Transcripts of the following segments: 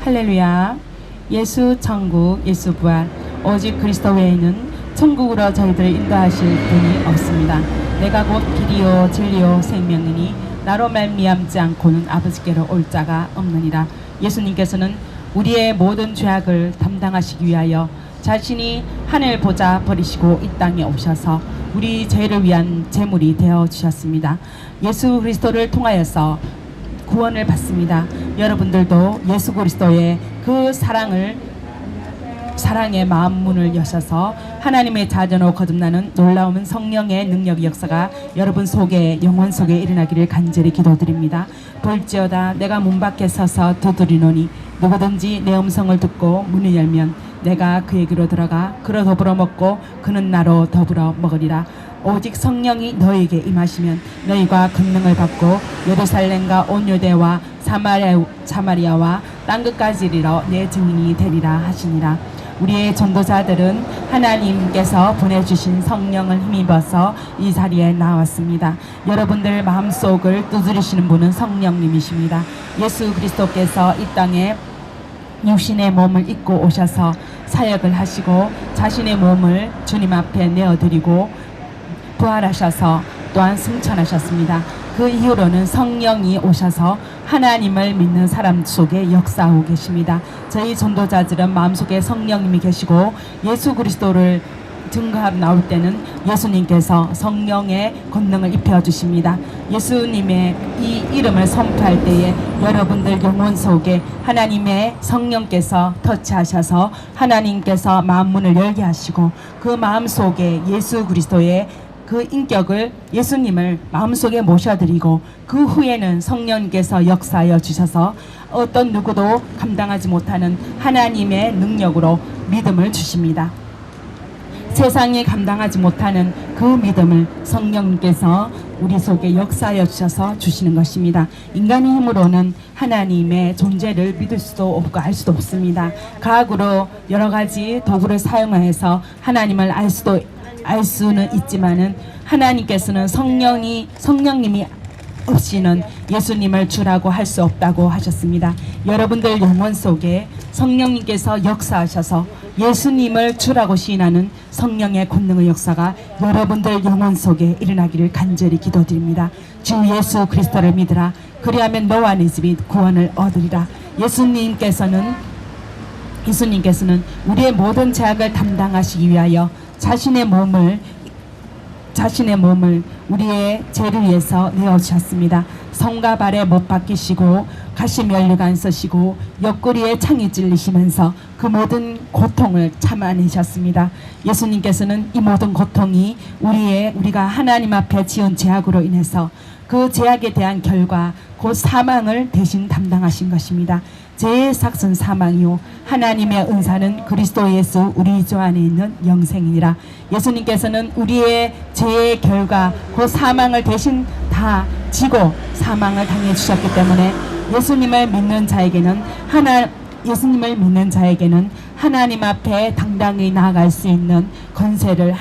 할렐루야. 예수 천국, 예수 부활, 오직 그리스도 외에는 천국으로 저희들을 인도하실 분이 없습니다. 내가 곧 길이요 진리요 생명이니 나로 말미암지 않고는 아버지께로 올 자가 없느니라. 예수님께서는 우리의 모든 죄악을 담당하시기 위하여 자신이 하늘 보좌 버리시고 이 땅에 오셔서 우리 죄를 위한 제물이 되어 주셨습니다. 예수 그리스도를 통하여서 구원을 받습니다. 여러분들도 예수 그리스도의 그 사랑의 마음 문을 여셔서 하나님의 자녀로 거듭나는 놀라운 성령의 능력 역사가 여러분 속에, 영혼 속에 일어나기를 간절히 기도드립니다. 볼지어다 내가 문 밖에 서서 두드리노니 누구든지 내 음성을 듣고 문을 열면 내가 그에게로 들어가 그로 더불어 먹고 그는 나로 더불어 먹으리라. 오직 성령이 너에게 임하시면 너희가 권능을 받고 예루살렘과 온 유대와 사마리아와 땅끝까지 이르러 내 증인이 되리라 하시니라. 우리의 전도자들은 하나님께서 보내주신 성령을 힘입어서 이 자리에 나왔습니다. 여러분들 마음속을 두드리시는 분은 성령님이십니다. 예수 그리스도께서 이 땅에 육신의 몸을 입고 오셔서 사역을 하시고 자신의 몸을 주님 앞에 내어드리고 부활하셔서 또한 승천하셨습니다. 그 이후로는 성령이 오셔서 하나님을 믿는 사람 속에 역사하고 계십니다. 저희 전도자들은 마음속에 성령님이 계시고 예수 그리스도를 증거하러 나올 때는 예수님께서 성령의 권능을 입혀주십니다. 예수님의 이 이름을 선포할 때에 여러분들 영혼 속에 하나님의 성령께서 터치하셔서 하나님께서 마음문을 열게 하시고 그 마음 속에 예수 그리스도의 그 인격을 예수님을 마음속에 모셔드리고 그 후에는 성령님께서 역사하여 주셔서 어떤 누구도 감당하지 못하는 하나님의 능력으로 믿음을 주십니다. 세상이 감당하지 못하는 그 믿음을 성령님께서 우리 속에 역사하여 주셔서 주시는 것입니다. 인간의 힘으로는 하나님의 존재를 믿을 수도 없고 알 수도 없습니다. 과학으로 여러 가지 도구를 사용해서 하나님을 알 수는 있지만은 하나님께서는 성령님이 없이는 예수님을 주라고 할 수 없다고 하셨습니다. 여러분들 영혼 속에 성령님께서 역사하셔서 예수님을 주라고 시인하는 성령의 권능의 역사가 여러분들 영혼 속에 일어나기를 간절히 기도드립니다. 주 예수 그리스도를 믿으라. 그리하면 너와 네 집이 구원을 얻으리라. 예수님께서는 우리의 모든 죄악을 담당하시기 위하여 자신의 몸을 우리의 죄를 위해서 내어주셨습니다. 성과 발에 못 박히시고 가시면류관 쓰시고 옆구리에 창이 찔리시면서 그 모든 고통을 참아내셨습니다. 예수님께서는 이 모든 고통이 우리가 하나님 앞에 지은 죄악으로 인해서 그 죄악에 대한 결과 곧 사망을 대신 담당하신 것입니다. 죄의 삭은 사망이요 하나님의 은사는 그리스도 예수 우리 주 안에 있는 영생이니라. 예수님께서는 우리의 죄의 결과 그 사망을 대신 다 지고 사망을 당해 주셨기 때문에 예수님을 믿는 자에게는 하나님 앞에 당당히 나아갈 수 있는 권세를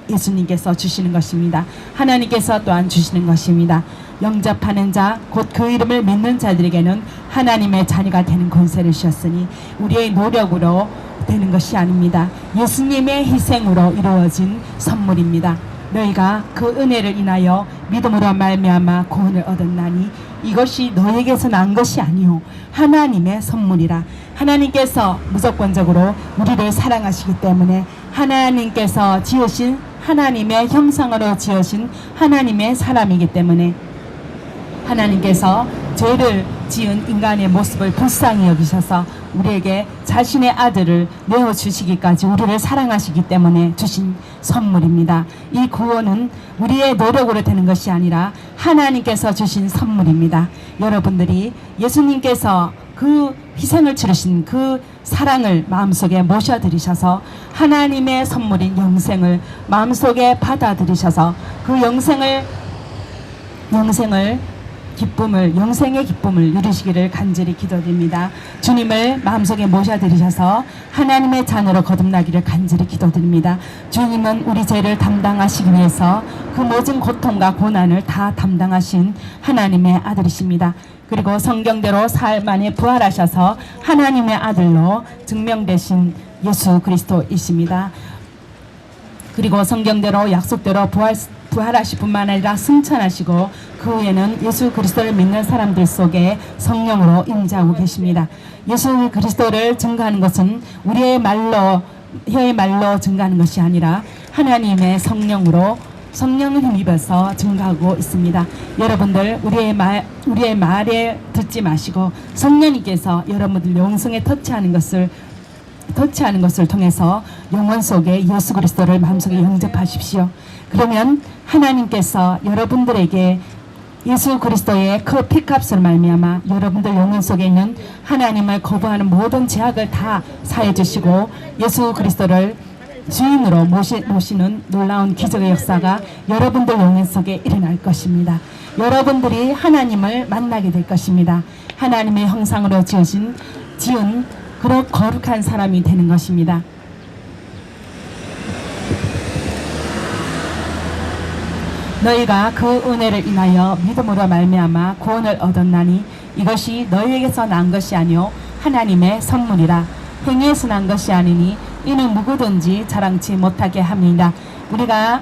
예수님께서 주시는 것입니다. 하나님께서 또한 주시는 것입니다. 영접하는 자, 곧 그 이름을 믿는 자들에게는 하나님의 자녀가 되는 권세를 주셨으니 우리의 노력으로 되는 것이 아닙니다. 예수님의 희생으로 이루어진 선물입니다. 너희가 그 은혜를 인하여 믿음으로 말미암아 구원을 얻었나니 이것이 너에게서 난 것이 아니요 하나님의 선물이라. 하나님께서 무조건적으로 우리를 사랑하시기 때문에 하나님께서 지으신 하나님의 형상으로 지으신 하나님의 사람이기 때문에 하나님께서 죄를 지은 인간의 모습을 불쌍히 여기셔서 우리에게 자신의 아들을 내어주시기까지 우리를 사랑하시기 때문에 주신 선물입니다. 이 구원은 우리의 노력으로 되는 것이 아니라 하나님께서 주신 선물입니다. 여러분들이 예수님께서 그 희생을 치르신 그 사랑을 마음속에 모셔들이셔서 하나님의 선물인 영생을 마음속에 받아들이셔서 그 영생의 기쁨을 누리시기를 간절히 기도드립니다. 주님을 마음속에 모셔드리셔서 하나님의 자녀로 거듭나기를 간절히 기도드립니다. 주님은 우리 죄를 담당하시기 위해서 그 모든 고통과 고난을 다 담당하신 하나님의 아들이십니다. 그리고 성경대로 사흘 만에 부활하셔서 하나님의 아들로 증명되신 예수 그리스도이십니다. 그리고 성경대로 약속대로 부활하실 뿐만 아니라 승천하시고 그 후에는 예수 그리스도를 믿는 사람들 속에 성령으로 임재하고 계십니다. 예수 그리스도를 증거하는 것은 우리의 말로 혀의 말로 증거하는 것이 아니라 하나님의 성령으로 성령을 힘입어서 증거하고 있습니다. 여러분들 우리의 말에 듣지 마시고 성령님께서 여러분들 영성에 터치하는 것을 통해서 영혼 속에 예수 그리스도를 마음속에 영접하십시오. 그러면 하나님께서 여러분들에게 예수 그리스도의 그 피값을 말미암아 여러분들 영혼 속에 있는 하나님을 거부하는 모든 죄악을 다 사해 주시고 예수 그리스도를 주인으로 모시는 놀라운 기적의 역사가 여러분들 영혼 속에 일어날 것입니다. 여러분들이 하나님을 만나게 될 것입니다. 하나님의 형상으로 지은 그런 거룩한 사람이 되는 것입니다. 너희가 그 은혜를 인하여 믿음으로 말미암아 구원을 얻었나니 이것이 너희에게서 난 것이 아니요 하나님의 선물이라. 행위에서 난 것이 아니니 이는 누구든지 자랑치 못하게 합니다. 우리가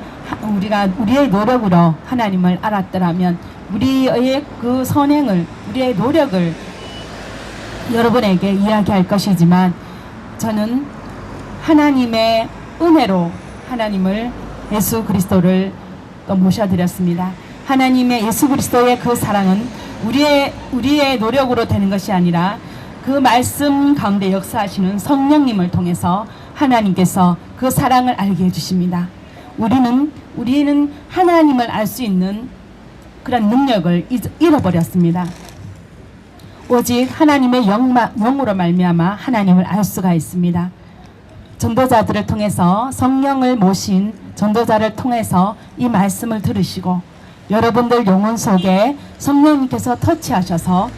우리의 노력으로 하나님을 알았더라면 우리의 그 선행을 우리의 노력을 여러분에게 이야기할 것이지만 저는 하나님의 은혜로 하나님을 예수 그리스도를 또 모셔드렸습니다. 하나님의 예수 그리스도의 그 사랑은 우리의 노력으로 되는 것이 아니라 그 말씀 가운데 역사하시는 성령님을 통해서 하나님께서 그 사랑을 알게 해주십니다. 우리는 하나님을 알 수 있는 그런 능력을 잃어버렸습니다. 오직 하나님의 영으로 말미암아 하나님을 알 수가 있습니다. 전도자들을 통해서 성령을 모신 전도자를 통해서 이 말씀을 들으시고 여러분들 영혼 속에 성령님께서 터치하셔서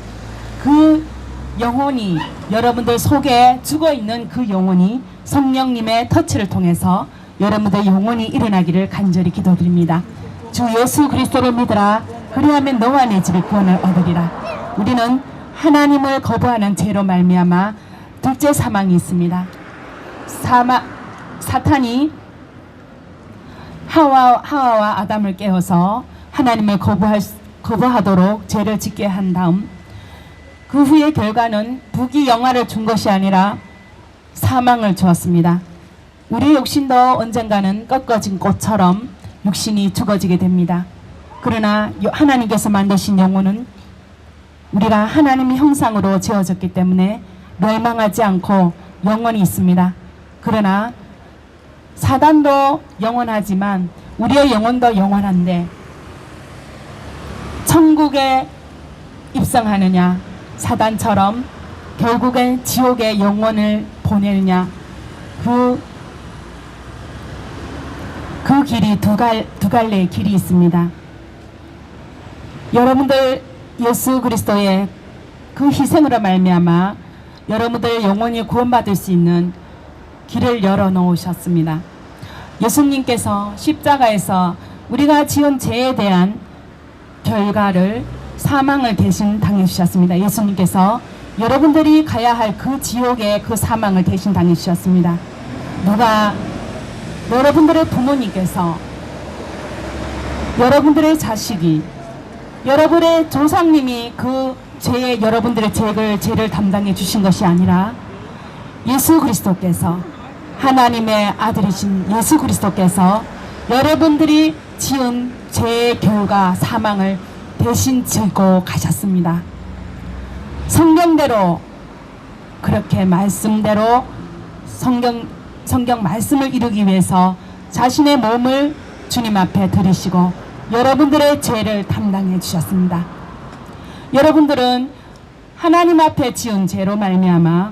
그 영혼이 여러분들 속에 죽어있는 그 영혼이 성령님의 터치를 통해서 여러분들 영혼이 일어나기를 간절히 기도드립니다. 주 예수 그리스도를 믿으라. 그리하면 너와 내 집이 구원을 얻으리라. 우리는 하나님을 거부하는 죄로 말미암아 둘째 사망이 있습니다. 사탄이 하와와 아담을 깨워서 하나님을 거부하도록 죄를 짓게 한 다음 그 후의 결과는 부귀영화를 준 것이 아니라 사망을 주었습니다. 우리 육신도 언젠가는 꺾어진 꽃처럼 육신이 죽어지게 됩니다. 그러나 하나님께서 만드신 영혼은 우리가 하나님의 형상으로 지어졌기 때문에 멸망하지 않고 영원히 있습니다. 그러나 사단도 영원하지만 우리의 영혼도 영원한데 천국에 입성하느냐 사단처럼 결국엔 지옥의 영혼을 보내느냐 그 길이 두 갈래의 길이 있습니다. 여러분들 예수 그리스도의 그 희생으로 말미암아 여러분들 영혼이 구원받을 수 있는 길을 열어놓으셨습니다. 예수님께서 십자가에서 우리가 지은 죄에 대한 결과를 사망을 대신 당해주셨습니다. 예수님께서 여러분들이 가야 할 그 지옥의 그 사망을 대신 당해주셨습니다. 여러분들의 부모님께서 여러분들의 자식이 여러분의 조상님이 그 죄에 여러분들의 죄를 담당해 주신 것이 아니라 예수 그리스도께서 하나님의 아들이신 예수 그리스도께서 여러분들이 지은 죄의 결과 사망을 대신 지고 가셨습니다. 성경대로 그렇게 말씀대로 성경 말씀을 이루기 위해서 자신의 몸을 주님 앞에 드리시고 여러분들의 죄를 담당해 주셨습니다. 여러분들은 하나님 앞에 지은 죄로 말미암아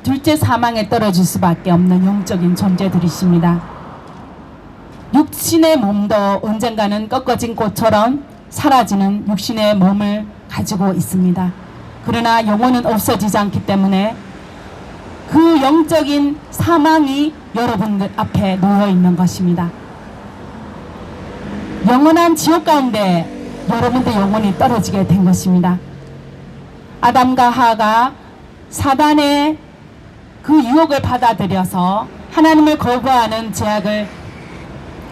둘째 사망에 떨어질 수밖에 없는 영적인 존재들이십니다. 육신의 몸도 언젠가는 꺾어진 꽃처럼 사라지는 육신의 몸을 가지고 있습니다. 그러나 영혼은 없어지지 않기 때문에 그 영적인 사망이 여러분들 앞에 놓여 있는 것입니다. 영원한 지옥 가운데 여러분들 영혼이 떨어지게 된 것입니다. 아담과 하가 사단의 그 유혹을 받아들여서 하나님을 거부하는 죄악을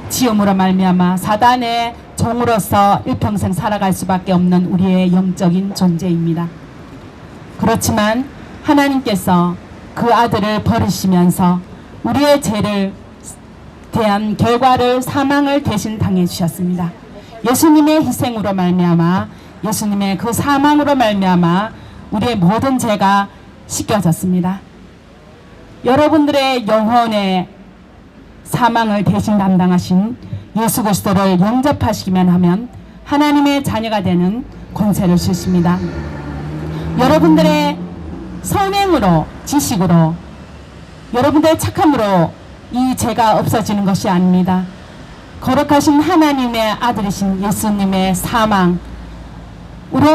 지음으로 말미암아 사단의 종으로서 일평생 살아갈 수밖에 없는 우리의 영적인 존재입니다. 그렇지만 하나님께서 그 아들을 버리시면서 우리의 죄를 대한 결과를 사망을 대신 당해 주셨습니다. 예수님의 희생으로 말미암아 예수님의 그 사망으로 말미암아 우리의 모든 죄가 씻겨졌습니다. 여러분들의 영혼의 사망을 대신 담당하신 예수 그리스도를 영접하시기만 하면 하나님의 자녀가 되는 권세를 주십니다. 여러분들의 선행으로, 지식으로, 여러분들의 착함으로 이 죄가 없어지는 것이 아닙니다. 거룩하신 하나님의 아들이신 예수님의 사망으로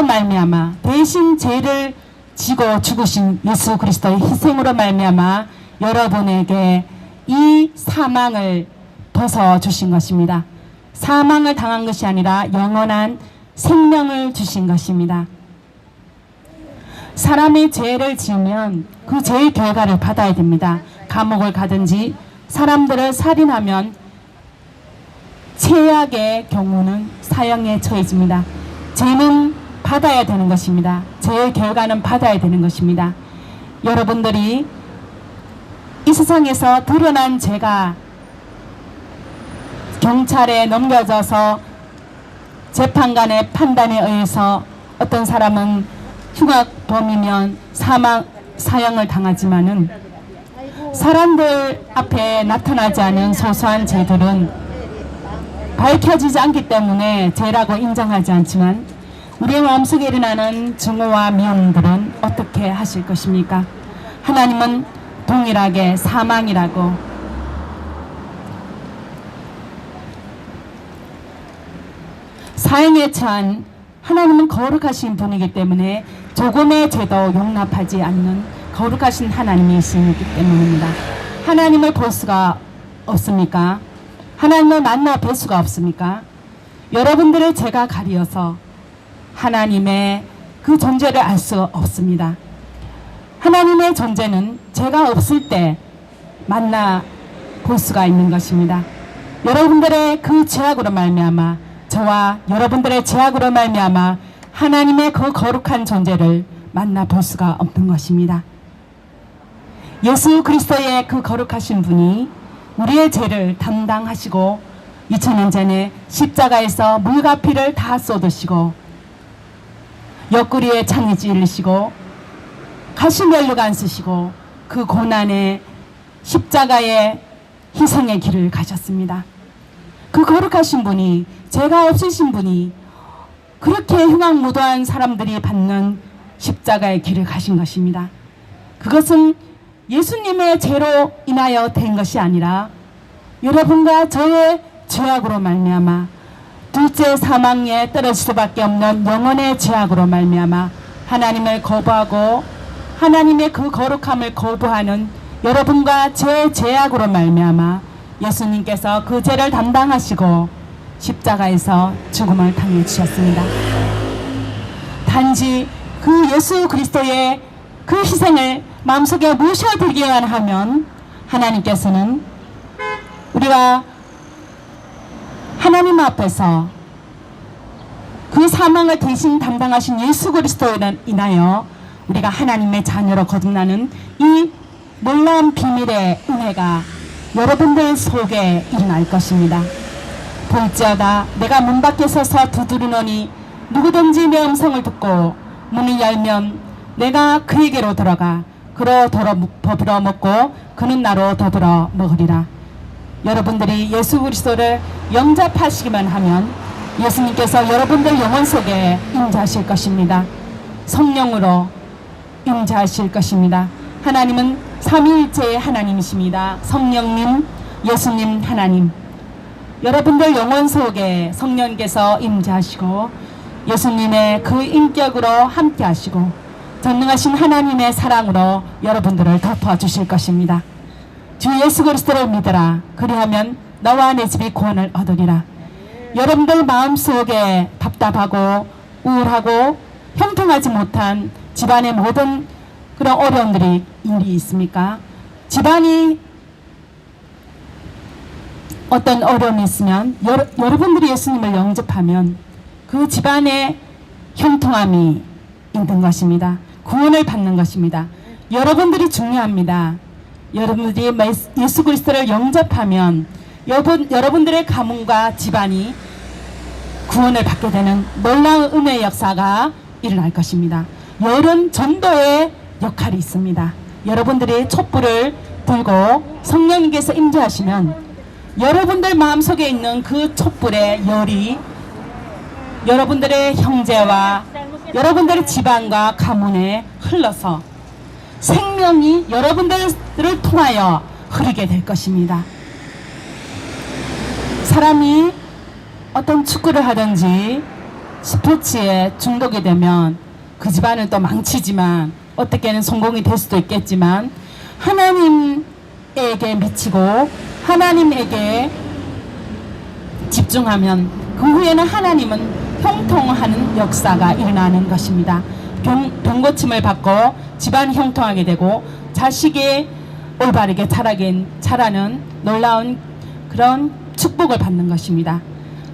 말미암아 대신 죄를 지고 죽으신 예수 그리스도의 희생으로 말미암아 여러분에게 이 사망을 벗어주신 것입니다. 사망을 당한 것이 아니라 영원한 생명을 주신 것입니다. 사람이 죄를 지으면 그 죄의 결과를 받아야 됩니다. 감옥을 가든지 사람들을 살인하면 최악의 경우는 사형에 처해집니다. 죄는 받아야 되는 것입니다. 죄의 결과는 받아야 되는 것입니다. 여러분들이 이 세상에서 드러난 죄가 경찰에 넘겨져서 재판관의 판단에 의해서 어떤 사람은 흉악범이면 사형을 당하지만은 사람들 앞에 나타나지 않은 소소한 죄들은 밝혀지지 않기 때문에 죄라고 인정하지 않지만 우리의 마음속에 일어나는 증오와 미움들은 어떻게 하실 것입니까? 하나님은 동일하게 사망이라고 사형에 처한 하나님은 거룩하신 분이기 때문에 조금의 죄도 용납하지 않는 거룩하신 하나님이시기 때문입니다. 하나님을 볼 수가 없습니까? 하나님을 만나 뵐 수가 없습니까? 여러분들의 죄가 가리어서 하나님의 그 존재를 알 수 없습니다. 하나님의 존재는 죄가 없을 때 만나 볼 수가 있는 것입니다. 여러분들의 그 죄악으로 말미암아 저와 여러분들의 죄악으로 말미암아 하나님의 그 거룩한 존재를 만나 볼 수가 없는 것입니다. 예수 그리스도의 그 거룩하신 분이 우리의 죄를 담당하시고 2000년 전에 십자가에서 물과 피를 다 쏟으시고 옆구리에 창이 찔리시고 가시면류가 안 쓰시고 그 고난의 십자가의 희생의 길을 가셨습니다. 그 거룩하신 분이, 죄가 없으신 분이 그렇게 흉악무도한 사람들이 받는 십자가의 길을 가신 것입니다. 그것은 예수님의 죄로 인하여 된 것이 아니라 여러분과 저의 죄악으로 말미암아 둘째 사망에 떨어질 수밖에 없는 영혼의 죄악으로 말미암아 하나님을 거부하고 하나님의 그 거룩함을 거부하는 여러분과 제 죄악으로 말미암아 예수님께서 그 죄를 담당하시고 십자가에서 죽음을 당해 주셨습니다. 단지 그 예수 그리스도의 그 희생을 마음속에 모셔드리기만 하면 하나님께서는 우리가 하나님 앞에서 그 사망을 대신 담당하신 예수 그리스도로 인하여 우리가 하나님의 자녀로 거듭나는 이 놀라운 비밀의 은혜가 여러분들 속에 일어날 것입니다. 볼지어다 내가 문 밖에 서서 두드리노니 누구든지 내 음성을 듣고 문을 열면 내가 그에게로 들어가 그로 더불어 먹고 그는 나로 더불어 먹으리라. 여러분들이 예수 그리스도를 영접하시기만 하면 예수님께서 여러분들 영혼 속에 임재하실 것입니다. 성령으로 임재하실 것입니다. 하나님은 삼위일체의 하나님이십니다. 성령님, 예수님, 하나님. 여러분들 영혼 속에 성령께서 임재하시고 예수님의 그 인격으로 함께 하시고 전능하신 하나님의 사랑으로 여러분들을 덮어주실 것입니다. 주 예수 그리스도를 믿으라. 그리하면 너와 내 집이 구원을 얻으리라. 여러분들 마음속에 답답하고 우울하고 형통하지 못한 집안의 모든 그런 어려움들이 일이 있습니까? 집안이 어떤 어려움이 있으면 여러분들이 예수님을 영접하면 그 집안의 형통함이 있는 것입니다. 구원을 받는 것입니다. 여러분들이 중요합니다. 여러분들이 예수 그리스도를 영접하면 여러분들의 가문과 집안이 구원을 받게 되는 놀라운 은혜의 역사가 일어날 것입니다. 열은 전도의 역할이 있습니다. 여러분들이 촛불을 들고 성령님께서 임재하시면 여러분들 마음속에 있는 그 촛불의 열이 여러분들의 형제와 여러분들의 집안과 가문에 흘러서 생명이 여러분들을 통하여 흐르게 될 것입니다. 사람이 어떤 축구를 하든지 스포츠에 중독이 되면 그 집안은 또 망치지만 어떻게는 성공이 될 수도 있겠지만 하나님에게 미치고 하나님에게 집중하면 그 후에는 하나님은 형통하는 역사가 일어나는 것입니다. 병고침을 받고 집안이 형통하게 되고 자식이 올바르게 자라는 놀라운 그런 축복을 받는 것입니다.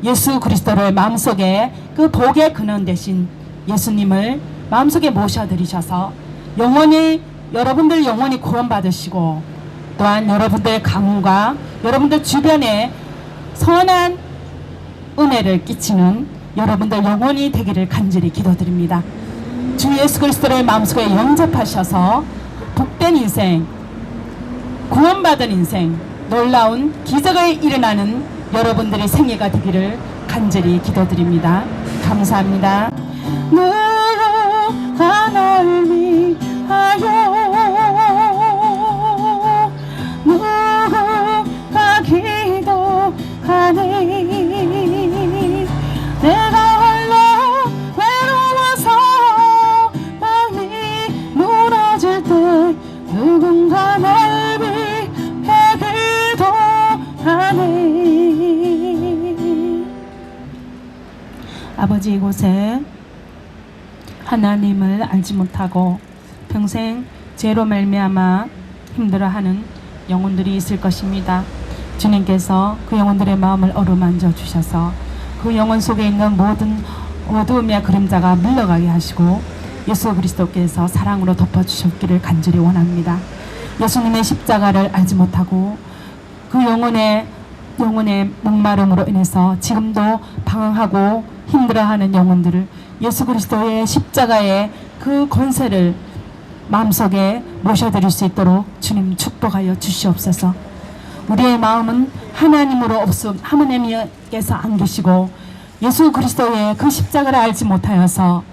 예수 그리스도를 마음속에 그 복의 근원 되신 예수님을 마음속에 모셔드리셔서 여러분들 영원히 구원받으시고 또한 여러분들 가문과 여러분들 주변에 선한 은혜를 끼치는 여러분들 영혼이 되기를 간절히 기도드립니다. 주 예수 그리스도를 마음속에 영접하셔서 복된 인생, 구원받은 인생, 놀라운 기적을 일어나는 여러분들의 생애가 되기를 간절히 기도드립니다. 감사합니다. 누가 널 위하여 누가 기도하네 내가 홀로 외로워서 마음이 무너질 때 누군가 날 위해 기도하네. 아버지, 이곳에 하나님을 알지 못하고 평생 죄로 말미암아 힘들어하는 영혼들이 있을 것입니다. 주님께서 그 영혼들의 마음을 어루만져 주셔서 그 영혼 속에 있는 모든 어두움의 그림자가 물러가게 하시고 예수 그리스도께서 사랑으로 덮어주셨기를 간절히 원합니다. 예수님의 십자가를 알지 못하고 그 영혼의 목마름으로 인해서 지금도 방황하고 힘들어하는 영혼들을 예수 그리스도의 십자가의 그 권세를 마음속에 모셔드릴 수 있도록 주님 축복하여 주시옵소서. 우리의 마음은 하나님께서 안 계시고 예수 그리스도의 그 십자가를 알지 못하여서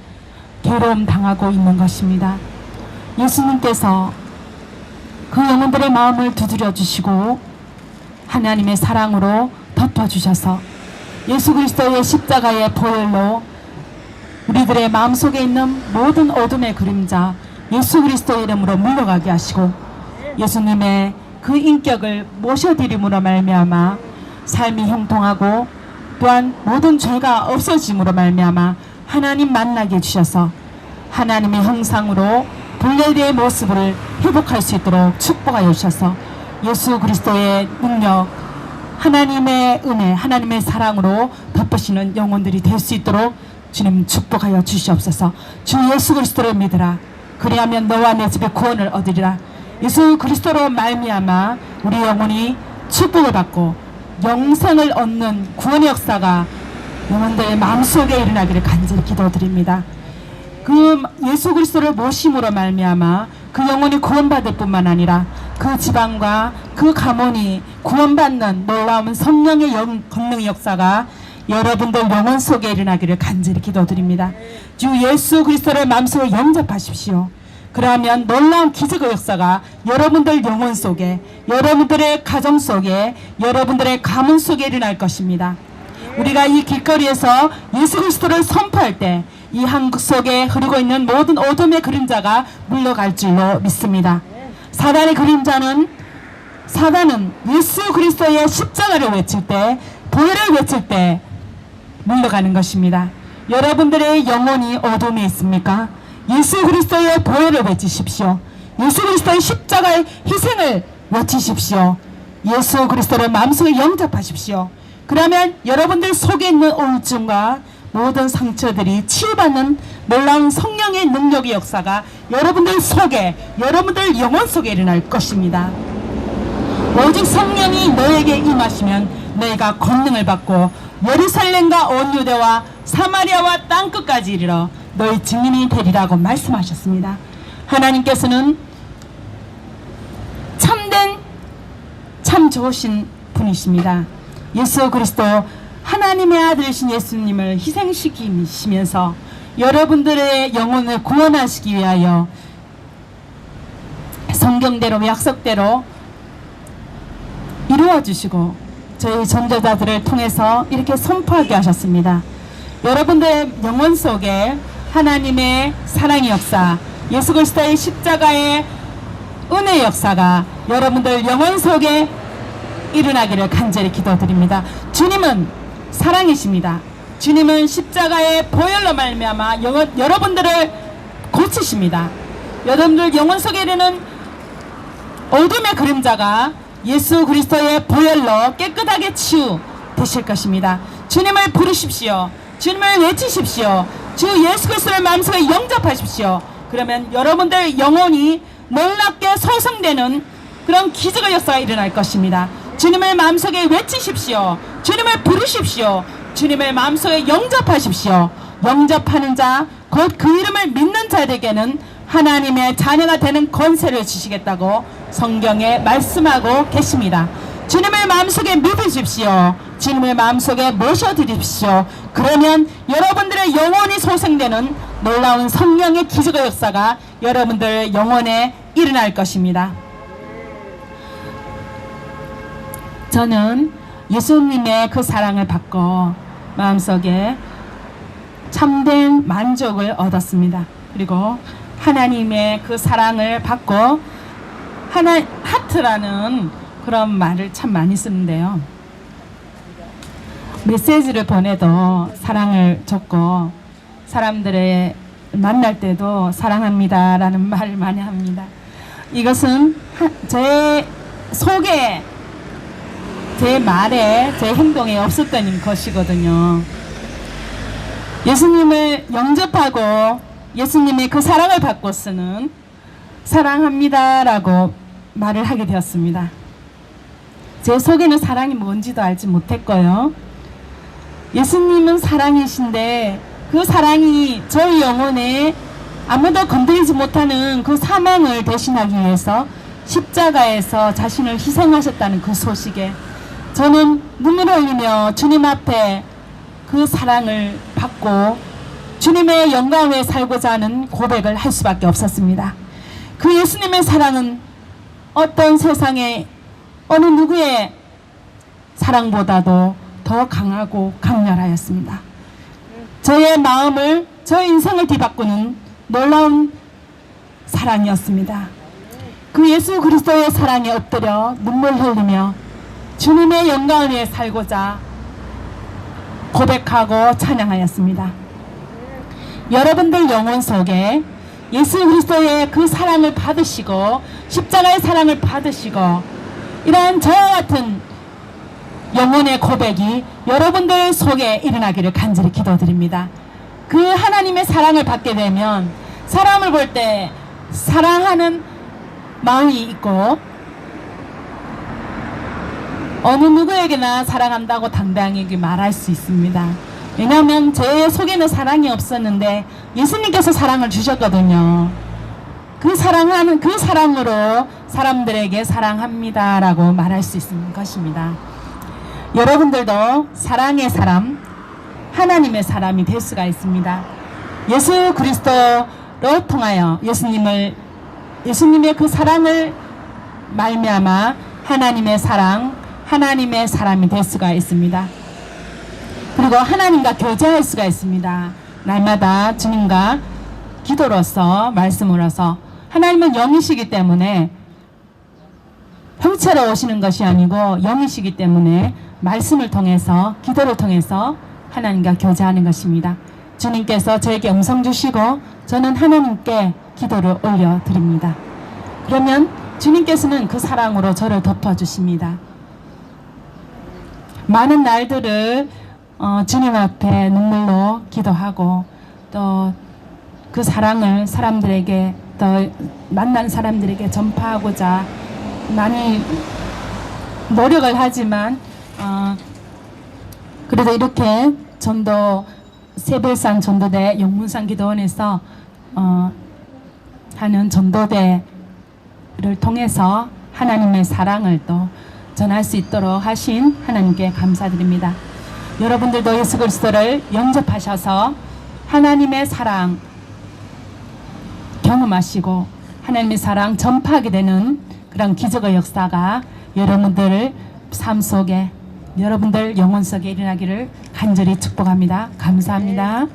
괴로움 당하고 있는 것입니다. 예수님께서 그 영혼들의 마음을 두드려 주시고 하나님의 사랑으로 덮어주셔서 예수 그리스도의 십자가의 보혈로 우리들의 마음속에 있는 모든 어둠의 그림자 예수 그리스도의 이름으로 물러가게 하시고 예수님의 그 인격을 모셔드림으로 말미암아 삶이 형통하고 또한 모든 죄가 없어짐으로 말미암아 하나님 만나게 해주셔서 하나님의 형상으로 분열된 모습을 회복할 수 있도록 축복하여 주셔서 예수 그리스도의 능력, 하나님의 은혜, 하나님의 사랑으로 덮으시는 영혼들이 될 수 있도록 주님 축복하여 주시옵소서. 주 예수 그리스도를 믿으라. 그리하면 너와 내 집에 구원을 얻으리라. 예수 그리스도로 말미암아 우리 영혼이 축복을 받고 영생을 얻는 구원의 역사가 영혼들의 마음속에 일어나기를 간절히 기도드립니다. 그 예수 그리스도를 모심으로 말미암아 그 영혼이 구원받을 뿐만 아니라 그 지방과 그 가문이 구원받는 놀라운 성령의 권능의 역사가 여러분들 영혼 속에 일어나기를 간절히 기도드립니다. 주 예수 그리스도를 마음속에 영접하십시오. 그러면 놀라운 기적의 역사가 여러분들 영혼 속에, 여러분들의 가정 속에, 여러분들의 가문 속에 일어날 것입니다. 우리가 이 길거리에서 예수 그리스도를 선포할 때 이 한국 속에 흐르고 있는 모든 어둠의 그림자가 물러갈 줄로 믿습니다. 사단은 예수 그리스도의 십자가를 외칠 때, 보혈을 외칠 때 물러가는 것입니다. 여러분들의 영혼이 어둠에 있습니까? 예수 그리스도의 보혈을 외치십시오. 예수 그리스도의 십자가의 희생을 외치십시오. 예수 그리스도를 마음속에 영접하십시오. 그러면 여러분들 속에 있는 우울증과 모든 상처들이 치유받는 놀라운 성령의 능력의 역사가 여러분들 속에, 여러분들 영혼 속에 일어날 것입니다. 오직 성령이 너에게 임하시면 너희가 권능을 받고 예루살렘과 온 유대와 사마리아와 땅끝까지 이르러 너희 증인이 되리라고 말씀하셨습니다. 하나님께서는 참된 참 좋으신 분이십니다. 예수 그리스도 하나님의 아들이신 예수님을 희생시키시면서 여러분들의 영혼을 구원하시기 위하여 성경대로 약속대로 이루어주시고 저희 전도자들을 통해서 이렇게 선포하게 하셨습니다. 여러분들의 영혼 속에 하나님의 사랑의 역사, 예수 그리스도의 십자가의 은혜의 역사가 여러분들 영혼 속에 일어나기를 간절히 기도드립니다. 주님은 사랑이십니다. 주님은 십자가의 보혈로 말미암아 여러분들을 고치십니다. 여러분들 영혼 속에 이르는 어둠의 그림자가 예수 그리스도의 보혈로 깨끗하게 치유되실 것입니다. 주님을 부르십시오. 주님을 외치십시오. 주 예수 그리스도를 마음속에 영접하십시오. 그러면 여러분들 영혼이 놀랍게 소성되는 그런 기적의 역사가 일어날 것입니다. 주님을 마음속에 외치십시오. 주님을 부르십시오. 주님을 마음속에 영접하십시오. 영접하는 자, 곧 그 이름을 믿는 자들에게는 하나님의 자녀가 되는 권세를 주시겠다고 성경에 말씀하고 계십니다. 주님을 마음속에 믿으십시오. 주님을 마음속에 모셔드립시오. 그러면 여러분들의 영혼이 소생되는 놀라운 성령의 기적의 역사가 여러분들 영혼에 일어날 것입니다. 저는 예수님의 그 사랑을 받고 마음속에 참된 만족을 얻었습니다. 그리고 하나님의 그 사랑을 받고 하트라는 그런 말을 참 많이 쓰는데요. 메시지를 보내도 사랑을 줬고 사람들의 만날 때도 사랑합니다 라는 말을 많이 합니다. 이것은 제 속에, 제 말에, 제 행동에 없었던 것이거든요. 예수님을 영접하고 예수님의 그 사랑을 받고서는 사랑합니다 라고 말을 하게 되었습니다. 제 속에는 사랑이 뭔지도 알지 못했고요. 예수님은 사랑이신데 그 사랑이 저희 영혼에 아무도 건드리지 못하는 그 사망을 대신하기 위해서 십자가에서 자신을 희생하셨다는 그 소식에 저는 눈물을 흘리며 주님 앞에 그 사랑을 받고 주님의 영광 위에 살고자 하는 고백을 할 수밖에 없었습니다. 그 예수님의 사랑은 어떤 세상의 어느 누구의 사랑보다도 더 강하고 강렬하였습니다. 저의 마음을, 저의 인생을 뒤바꾸는 놀라운 사랑이었습니다. 그 예수 그리스도의 사랑에 엎드려 눈물 흘리며 주님의 영광을 위해 살고자 고백하고 찬양하였습니다. 여러분들 영혼 속에 예수 그리스도의 그 사랑을 받으시고 십자가의 사랑을 받으시고 이러한 저와 같은 영혼의 고백이 여러분들 속에 일어나기를 간절히 기도드립니다. 그 하나님의 사랑을 받게 되면 사람을 볼 때 사랑하는 마음이 있고 어느 누구에게나 사랑한다고 당당히 말할 수 있습니다. 왜냐하면 제 속에는 사랑이 없었는데 예수님께서 사랑을 주셨거든요. 그 사랑하는 그 사랑으로 사람들에게 사랑합니다 라고 말할 수 있는 것입니다. 여러분들도 사랑의 사람, 하나님의 사람이 될 수가 있습니다. 예수 그리스도로 통하여 예수님의 그 사랑을 말미암아 하나님의 사랑, 하나님의 사람이 될 수가 있습니다. 그리고 하나님과 교제할 수가 있습니다. 날마다 주님과 기도로서, 말씀으로서. 하나님은 영이시기 때문에 형체로 오시는 것이 아니고 영이시기 때문에 말씀을 통해서, 기도를 통해서 하나님과 교제하는 것입니다. 주님께서 저에게 음성 주시고 저는 하나님께 기도를 올려드립니다. 그러면 주님께서는 그 사랑으로 저를 덮어주십니다. 많은 날들을 주님 앞에 눈물로 기도하고 또 그 사랑을 사람들에게 또 만난 사람들에게 전파하고자 많이 노력을 하지만 그래도 이렇게 전도 세별산 전도대 영문산 기도원에서 하는 전도대를 통해서 하나님의 사랑을 또 전할 수 있도록 하신 하나님께 감사드립니다. 여러분들도 예수 그리스도를 영접하셔서 하나님의 사랑 경험하시고 하나님의 사랑 전파하게 되는 그런 기적의 역사가 여러분들 삶 속에 여러분들 영혼 속에 일어나기를 간절히 축복합니다. 감사합니다.